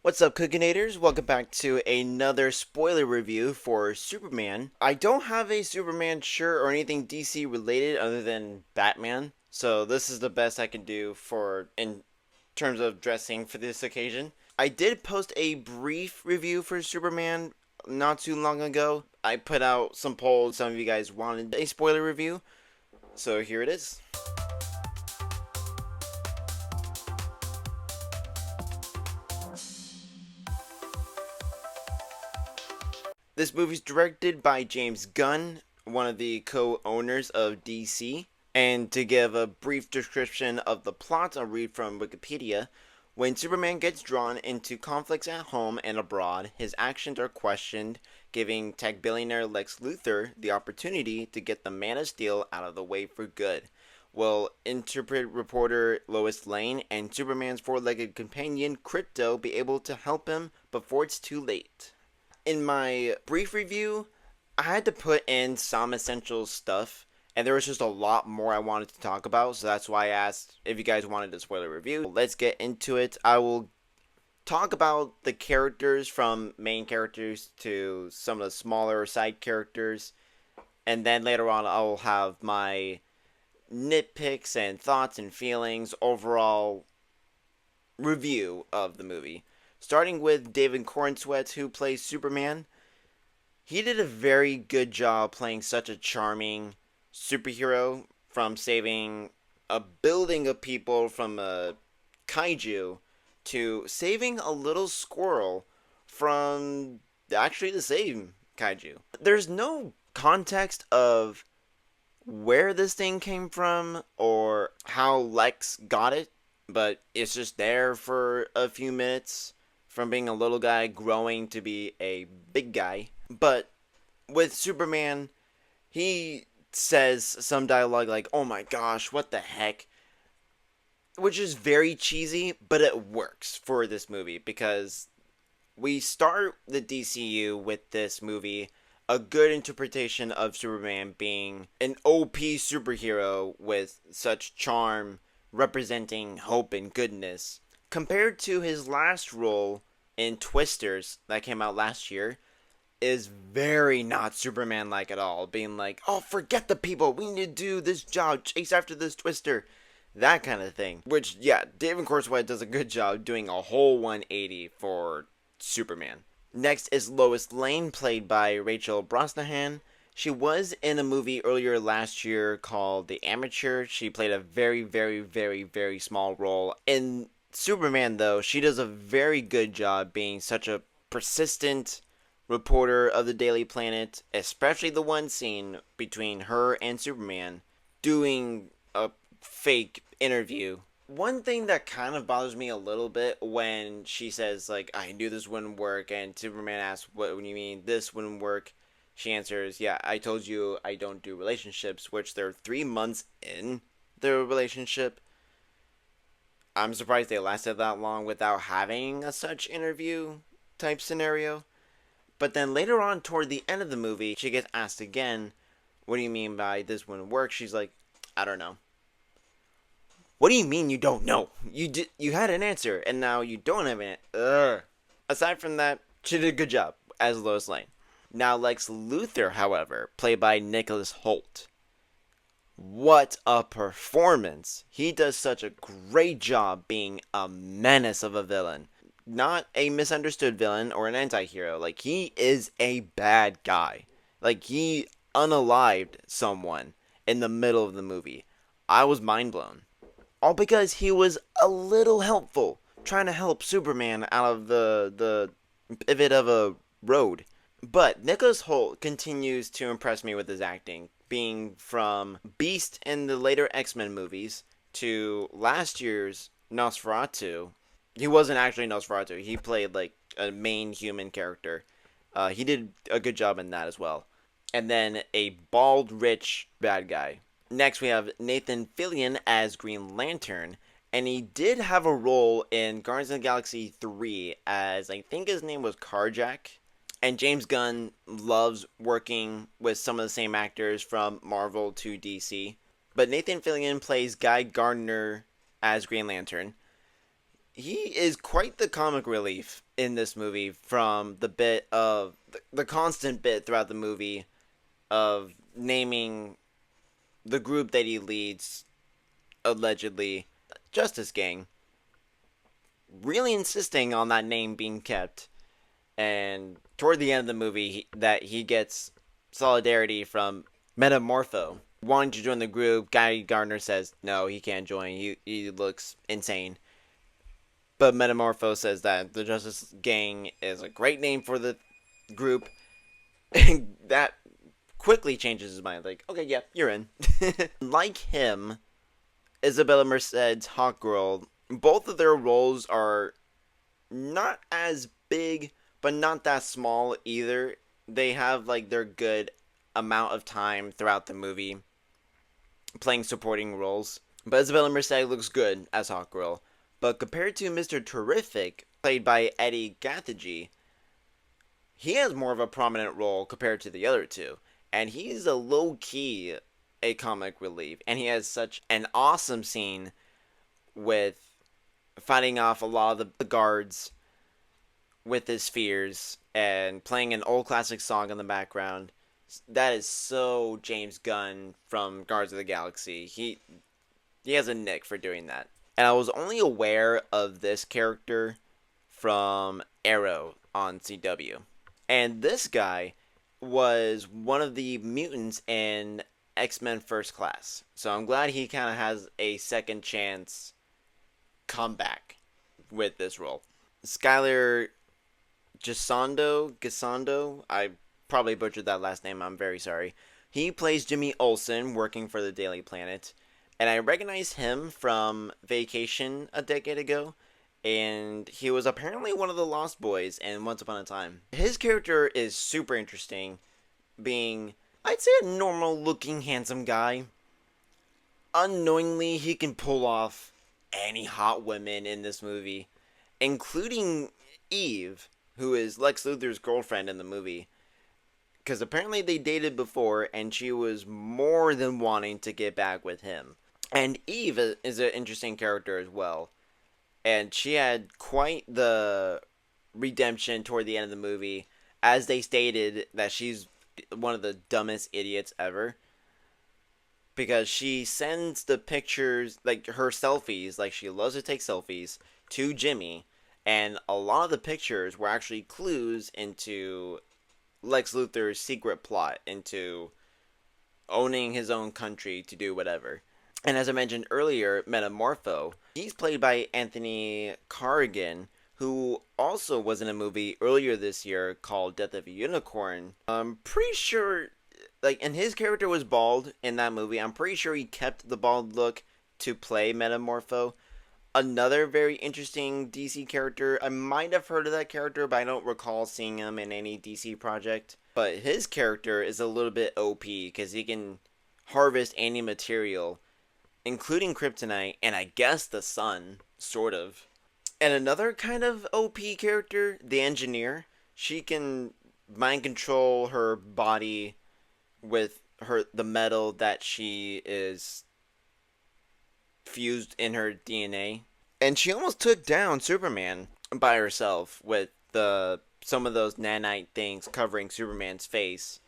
What's up, Cookinators? Welcome back to another spoiler review for Superman. I don't have a Superman shirt or anything DC related other than Batman, so this is the best I can do for in terms of dressing for this occasion. I did post a brief review for Superman not too long ago. I put out some polls. Some of you guys wanted a spoiler review, so here it is. This movie's directed by James Gunn, one of the co-owners of DC. And to give a brief description of the plot, I'll read from Wikipedia. When Superman gets drawn into conflicts at home and abroad, his actions are questioned, giving tech billionaire Lex Luthor the opportunity to get the Man of Steel out of the way for good. Will interpret reporter Lois Lane and Superman's four-legged companion Krypto be able to help him before it's too late? In my brief review, I had to put in some essential stuff, and there was just a lot more I wanted to talk about, so that's why I asked if you guys wanted a spoiler review. Let's get into it. I will talk about the characters, from main characters to some of the smaller side characters, and then later on I'll have my nitpicks and thoughts and feelings, overall review of the movie. Starting with David Corenswet, who plays Superman. He did a very good job playing such a charming superhero, from saving a building of people from a kaiju to saving a little squirrel from actually the same kaiju. There's no context of where this thing came from or how Lex got it, but it's just there for a few minutes, from being a little guy growing to be a big guy. But with Superman, he says some dialogue like, "Oh my gosh, what the heck?" Which is very cheesy, but it works for this movie because we start the DCU with this movie, a good interpretation of Superman being an OP superhero with such charm, representing hope and goodness. Compared to his last role in Twisters that came out last year, is very not Superman like at all. Being like, "Oh, forget the people, we need to do this job, chase after this Twister." That kind of thing. Which, yeah, David Corenswet does a good job doing a whole 180 for Superman. Next is Lois Lane, played by Rachel Brosnahan. She was in a movie earlier last year called The Amateur. She played a very, very, very, very small role. In Superman, though, she does a very good job being such a persistent reporter of the Daily Planet, especially the one scene between her and Superman doing a fake interview. One thing that kind of bothers me a little bit when she says, like, "I knew this wouldn't work," and Superman asks, "What do you mean this wouldn't work?" She answers, "Yeah, I told you I don't do relationships," which they're 3 months in their relationship. I'm surprised they lasted that long without having a such interview type scenario. But then later on, toward the end of the movie, she gets asked again, "What do you mean by this wouldn't work?" She's like, "I don't know." What do you mean you don't know? You had an answer, and now you don't have an answer. Aside from that, she did a good job as Lois Lane. Now, Lex Luthor, however, played by Nicholas Hoult. What a performance! He does such a great job being a menace of a villain. Not a misunderstood villain or an anti-hero. Like, he is a bad guy. Like, he unalived someone in the middle of the movie. I was mind blown. All because he was a little helpful, trying to help Superman out of the pivot of a road. But Nicholas Hoult continues to impress me with his acting, being from Beast in the later X-Men movies to last year's Nosferatu. He wasn't actually Nosferatu. He played like a main human character. He did a good job in that as well. And then a bald, rich bad guy. Next, we have Nathan Fillion as Green Lantern, and he did have a role in Guardians of the Galaxy 3 as, I think his name was Karjak. And James Gunn loves working with some of the same actors from Marvel to DC. But Nathan Fillion plays Guy Gardner as Green Lantern. He is quite the comic relief in this movie from the bit of the constant bit throughout the movie of naming the group that he leads, allegedly Justice Gang, really insisting on that name being kept. And toward the end of the movie, that he gets solidarity from Metamorpho wanting to join the group. Guy Gardner says no, he can't join. He looks insane. But Metamorpho says that the Justice Gang is a great name for the group. And that quickly changes his mind. Like, okay, yeah, you're in. Like him, Isabella Merced's Hawkgirl, both of their roles are not as big, but not that small either. They have like their good amount of time throughout the movie playing supporting roles. But Isabella Merced looks good as Hawkgirl. But compared to Mr. Terrific, played by Eddie Gathegi, he has more of a prominent role compared to the other two. And he's a low-key a comic relief. And he has such an awesome scene with fighting off a lot of the guards with his fears and playing an old classic song in the background. That is so James Gunn from Guardians of the Galaxy. He has a nick for doing that. And I was only aware of this character from Arrow on CW. And this guy was one of the mutants in X-Men First Class. So I'm glad he kind of has a second chance comeback with this role. Skylar Gisondo, I probably butchered that last name, I'm very sorry. He plays Jimmy Olsen, working for the Daily Planet. And I recognize him from Vacation a decade ago. And he was apparently one of the Lost Boys in Once Upon a Time. His character is super interesting, being, I'd say, a normal-looking, handsome guy. Unknowingly, he can pull off any hot women in this movie, including Eve, who is Lex Luthor's girlfriend in the movie. Because apparently they dated before, and she was more than wanting to get back with him. And Eve is an interesting character as well. And she had quite the redemption toward the end of the movie, as they stated that she's one of the dumbest idiots ever. Because she sends the pictures, like her selfies, like she loves to take selfies, to Jimmy. And a lot of the pictures were actually clues into Lex Luthor's secret plot into owning his own country to do whatever. And as I mentioned earlier, Metamorpho, he's played by Anthony Carrigan, who also was in a movie earlier this year called Death of a Unicorn. I'm pretty sure, and his character was bald in that movie. I'm pretty sure he kept the bald look to play Metamorpho. Another very interesting DC character. I might have heard of that character, but I don't recall seeing him in any DC project. But his character is a little bit OP, because he can harvest any material, including kryptonite, and I guess the sun, sort of. And another kind of OP character, the Engineer. She can mind control her body with the metal that she is fused in her DNA. And she almost took down Superman by herself with some of those nanite things covering Superman's face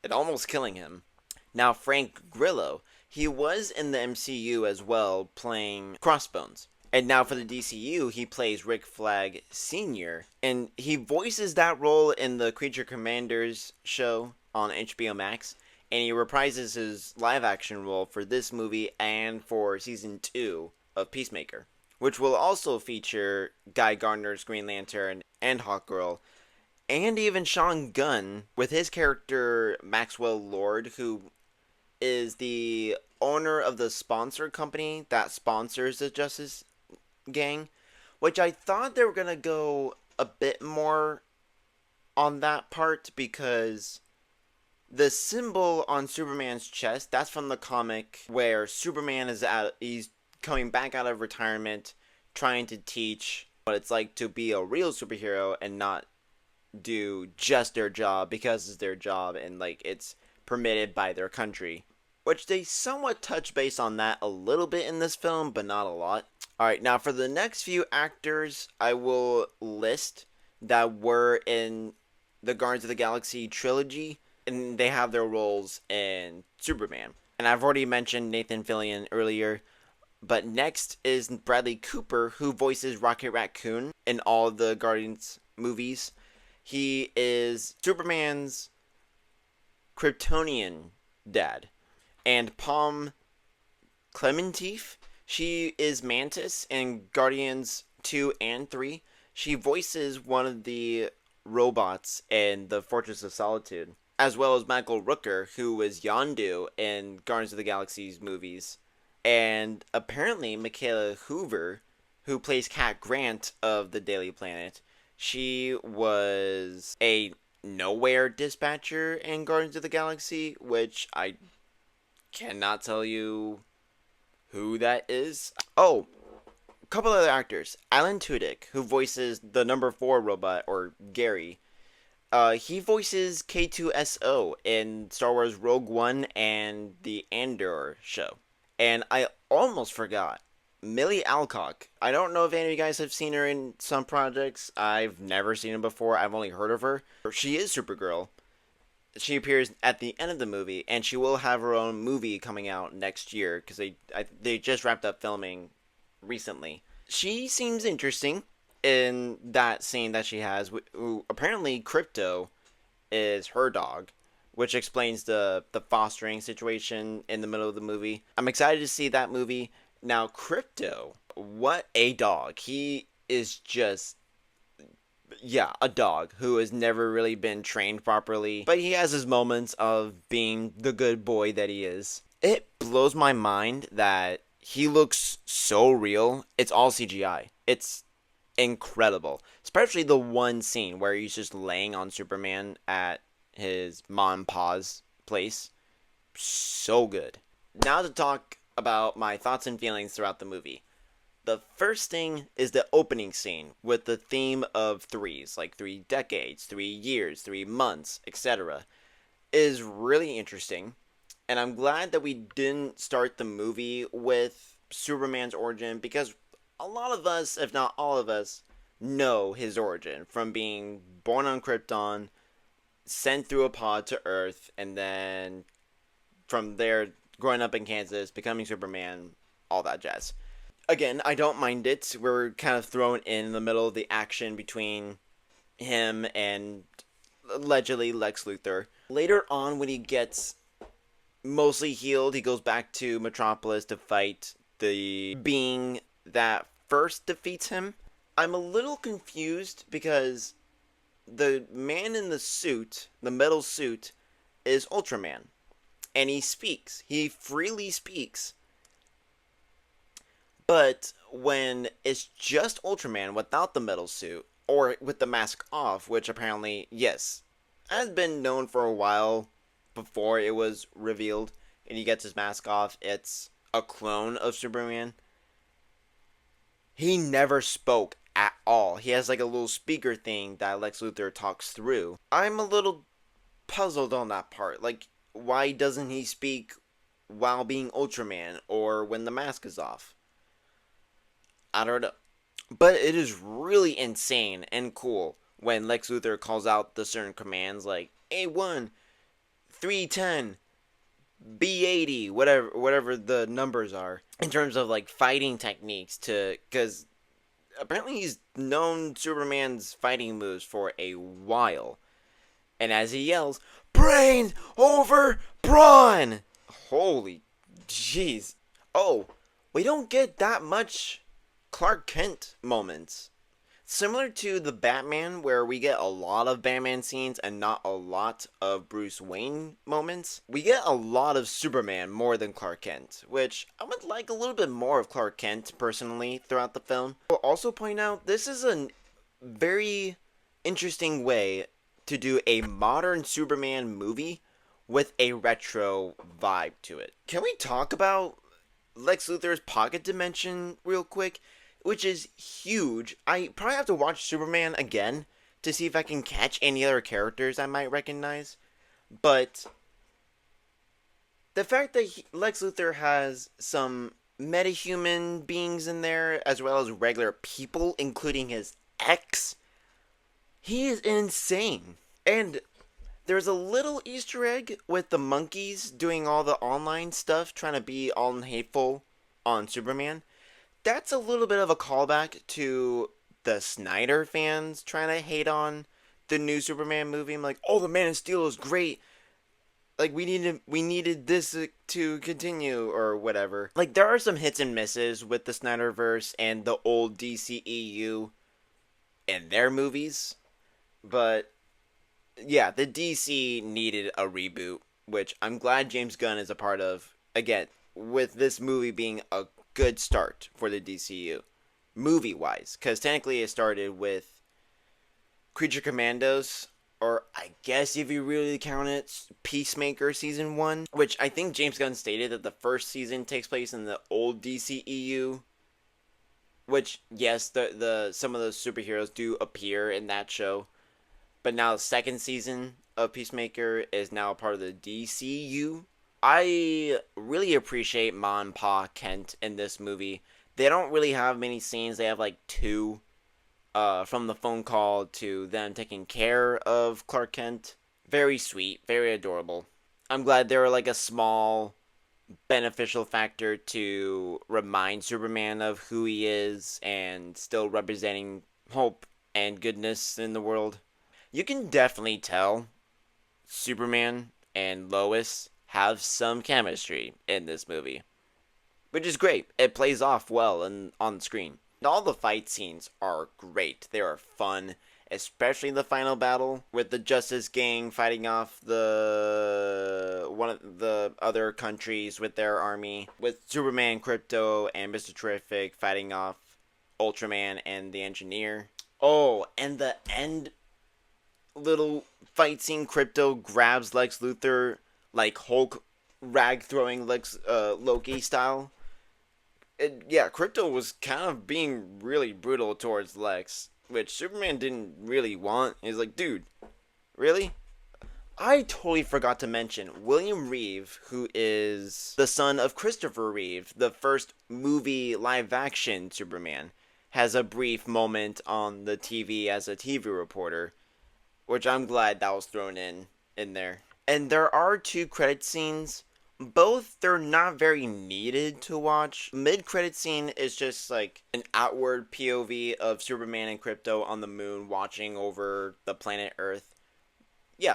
and almost killing him. Now, Frank Grillo, he was in the MCU as well, playing Crossbones. And now for the DCU, he plays Rick Flag Sr. And he voices that role in the Creature Commanders show on HBO Max. And he reprises his live-action role for this movie and for Season 2 of Peacemaker, which will also feature Guy Gardner's Green Lantern and Hawkgirl, and even Sean Gunn with his character Maxwell Lord, who is the owner of the sponsor company that sponsors the Justice Gang, which I thought they were going to go a bit more on that part, because the symbol on Superman's chest, that's from the comic where Superman he's coming back out of retirement, trying to teach what it's like to be a real superhero and not do just their job because it's their job and it's permitted by their country. Which they somewhat touch base on that a little bit in this film, but not a lot. Alright, now for the next few actors, I will list that were in the Guardians of the Galaxy trilogy, and they have their roles in Superman. And I've already mentioned Nathan Fillion earlier, but next is Bradley Cooper, who voices Rocket Raccoon in all the Guardians movies. He is Superman's Kryptonian dad. And Palm Clementif, she is Mantis in Guardians 2 and 3. She voices one of the robots in the Fortress of Solitude, as well as Michael Rooker, who was Yondu in Guardians of the Galaxy's movies. And apparently, Michaela Hoover, who plays Cat Grant of the Daily Planet, she was a nowhere dispatcher in Guardians of the Galaxy, which I cannot tell you who that is. Oh, a couple other actors. Alan Tudyk, who voices the number 4 robot, or Gary. He voices K2SO in Star Wars Rogue One and the Andor show. And I almost forgot, Millie Alcock. I don't know if any of you guys have seen her in some projects. I've never seen her before. I've only heard of her. She is Supergirl. She appears at the end of the movie, and she will have her own movie coming out next year because they just wrapped up filming recently. She seems interesting in that scene that she has. Who apparently Crypto is her dog, which explains the fostering situation in the middle of the movie. I'm excited to see that movie. Now, Crypto, what a dog! He is just, yeah, a dog who has never really been trained properly, but he has his moments of being the good boy that he is. It blows my mind that he looks so real. It's all CGI. It's incredible, especially the one scene where he's just laying on Superman at his mom and pa's place. So good. Now to talk about my thoughts and feelings throughout the movie. The first thing is the opening scene with the theme of threes, like 3 decades, 3 years, 3 months, etc. is really interesting. And I'm glad that we didn't start the movie with Superman's origin, because a lot of us, if not all of us, know his origin from being born on Krypton, sent through a pod to Earth, and then from there growing up in Kansas, becoming Superman, all that jazz. Again, I don't mind it. We're kind of thrown in the middle of the action between him and allegedly Lex Luthor. Later on, when he gets mostly healed, he goes back to Metropolis to fight the being that first defeats him. I'm a little confused because the man in the suit, the metal suit, is Ultraman. And he speaks. He freely speaks. But when it's just Ultraman without the metal suit, or with the mask off, which apparently, yes, has been known for a while before it was revealed, and he gets his mask off, it's a clone of Superman. He never spoke at all. He has like a little speaker thing that Lex Luthor talks through. I'm a little puzzled on that part. Like, why doesn't he speak while being Ultraman or when the mask is off? I don't know. But it is really insane and cool when Lex Luthor calls out the certain commands like A1, 310, B80, whatever the numbers are, in terms of like fighting techniques, to because apparently he's known Superman's fighting moves for a while. And as he yells, brain over brawn! Holy jeez. Oh, we don't get that much Clark Kent moments. Similar to the Batman, where we get a lot of Batman scenes and not a lot of Bruce Wayne moments, we get a lot of Superman more than Clark Kent, which I would like a little bit more of Clark Kent, personally, throughout the film. I'll also point out, this is a very interesting way to do a modern Superman movie with a retro vibe to it. Can we talk about Lex Luthor's pocket dimension real quick? Which is huge. I probably have to watch Superman again to see if I can catch any other characters I might recognize. But the fact that Lex Luthor has some metahuman beings in there, as well as regular people, including his ex, He is insane. And there's a little Easter egg with the monkeys doing all the online stuff, trying to be all hateful on Superman. That's a little bit of a callback to the Snyder fans trying to hate on the new Superman movie. I'm like, oh, the Man of Steel is great. Like we needed this to continue or whatever. Like there are some hits and misses with the Snyderverse and the old DCEU and their movies, but yeah, the DC needed a reboot, which I'm glad James Gunn is a part of. Again, with this movie being a good start for the DCU, movie wise, because technically it started with Creature Commandos, or I guess if you really count it, Peacemaker season 1, which I think James Gunn stated that the first season takes place in the old DCEU. Which yes, the some of those superheroes do appear in that show, but now the second season of Peacemaker is now part of the DCU. I really appreciate Ma and Pa Kent in this movie. They don't really have many scenes. They have like two, from the phone call to them taking care of Clark Kent. Very sweet, very adorable. I'm glad they were like a small beneficial factor to remind Superman of who he is and still representing hope and goodness in the world. You can definitely tell Superman and Lois have some chemistry in this movie, which is great. It plays off well and on screen. All the fight scenes are great. They are fun, especially the final battle with the Justice Gang fighting off the one of the other countries with their army, with Superman, Krypto, and Mr. Terrific fighting off Ultraman and the Engineer. Oh, and the end little fight scene, Krypto grabs Lex Luthor like Hulk rag throwing Loki style. Yeah, Krypto was kind of being really brutal towards Lex, which Superman didn't really want. He's like, dude, really? I totally forgot to mention William Reeve, who is the son of Christopher Reeve, the first movie live action Superman, has a brief moment on the TV as a TV reporter, which I'm glad that was thrown in there. And there are two credit scenes. Both, they're not very needed to watch. Mid-credit scene is just like an outward POV of Superman and Krypto on the moon watching over the planet Earth. Yeah,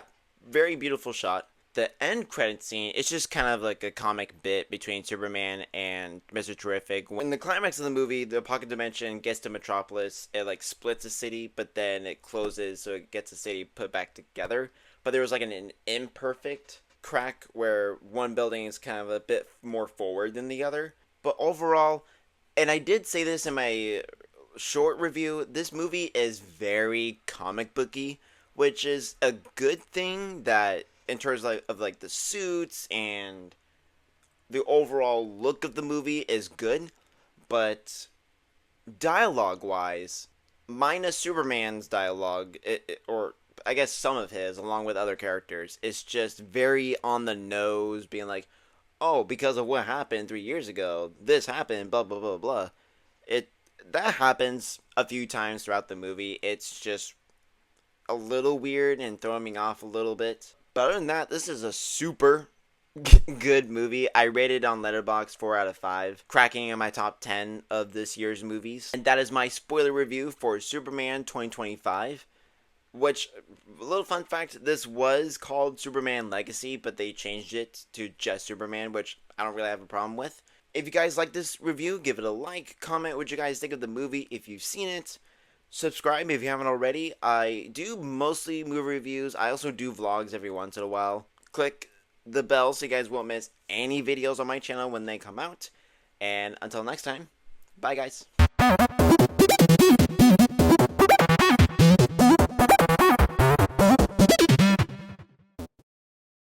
very beautiful shot. The end credit scene is just kind of like a comic bit between Superman and Mr. Terrific. When the climax of the movie, the pocket dimension gets to Metropolis, it like splits a city, but then it closes so it gets the city put back together. But there was like an imperfect crack where one building is kind of a bit more forward than the other. But overall, and I did say this in my short review, this movie is very comic booky, which is a good thing that in terms of like the suits and the overall look of the movie is good, but dialogue wise, minus Superman's dialogue, or I guess some of his, along with other characters, is just very on the nose, being like, oh, because of what happened 3 years ago, this happened, blah, blah, blah, blah. That happens a few times throughout the movie. It's just a little weird and throwing me off a little bit. But other than that, this is a super good movie. I rated on Letterboxd 4 out of 5, cracking in my top 10 of this year's movies. And that is my spoiler review for Superman 2025. Which, a little fun fact, this was called Superman Legacy, but they changed it to just Superman, which I don't really have a problem with. If you guys like this review, give it a like, comment what you guys think of the movie if you've seen it. Subscribe if you haven't already. I do mostly movie reviews. I also do vlogs every once in a while. Click the bell so you guys won't miss any videos on my channel when they come out. And until next time, bye guys.